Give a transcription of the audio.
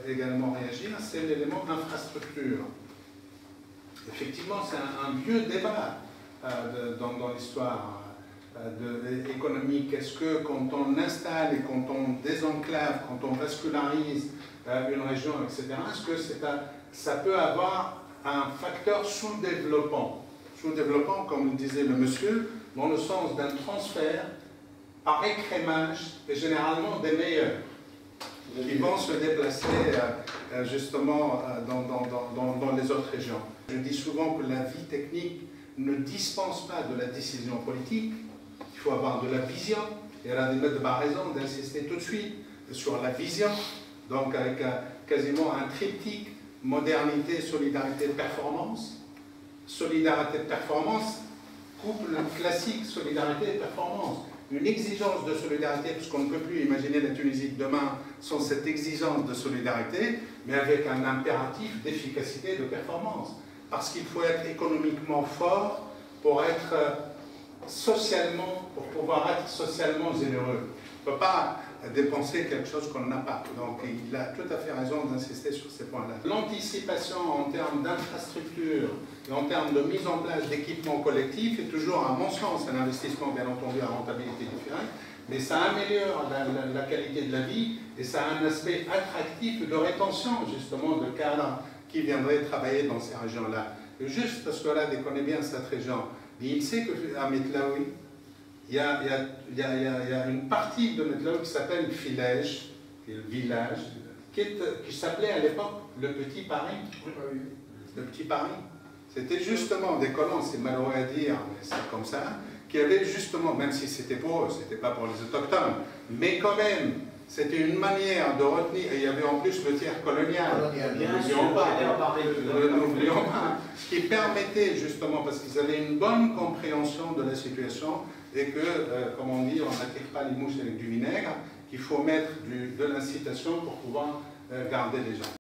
Également réagir, c'est l'élément infrastructure. Effectivement, c'est un vieux débat dans l'histoire économique. Est-ce que quand on installe et quand on désenclave, quand on vascularise une région, etc., est-ce que ça peut avoir un facteur sous-développant? Sous-développant, comme le disait le monsieur, dans le sens d'un transfert par écrémage et généralement des meilleurs qui vont se déplacer justement dans les autres régions. Je dis souvent que la vie technique ne dispense pas de la décision politique. Il faut avoir de la vision. Et Radimé de raison d'insister tout de suite sur la vision, donc avec quasiment un triptyque modernité, solidarité, performance. Solidarité, performance, couple classique solidarité et performance. Une exigence de solidarité, puisqu'on ne peut plus imaginer la Tunisie de demain sans cette exigence de solidarité, mais avec un impératif d'efficacité et de performance. Parce qu'il faut être économiquement fort pour être socialement, pour pouvoir être socialement généreux. On ne peut pas dépenser quelque chose qu'on n'a pas. Donc il a tout à fait raison d'insister sur ces points-là. L'anticipation en termes d'infrastructure et en termes de mise en place d'équipements collectifs est toujours, à mon sens, un investissement bien entendu à rentabilité différente, mais ça améliore la qualité de la vie et ça a un aspect attractif de rétention justement de cadres qui viendraient travailler dans ces régions-là. Juste parce que là, on connaît bien cette région, il sait qu'à Metlaoui, il y a une partie de Metlaoui qui s'appelle Filège, qui est le village, qui s'appelait à l'époque le Petit Paris. Le Petit Paris. C'était justement des colons, c'est malheureux à dire, mais c'est comme ça, qui avaient justement, même si c'était pour eux, c'était pas pour les autochtones, mais quand même, c'était une manière de retenir, et il y avait en plus le tiers colonial, n'oublions pas, qui permettait justement, parce qu'ils avaient une bonne compréhension de la situation, et que, comme on dit, on n'attire pas les mouches avec du vinaigre, qu'il faut mettre de l'incitation pour pouvoir garder les gens.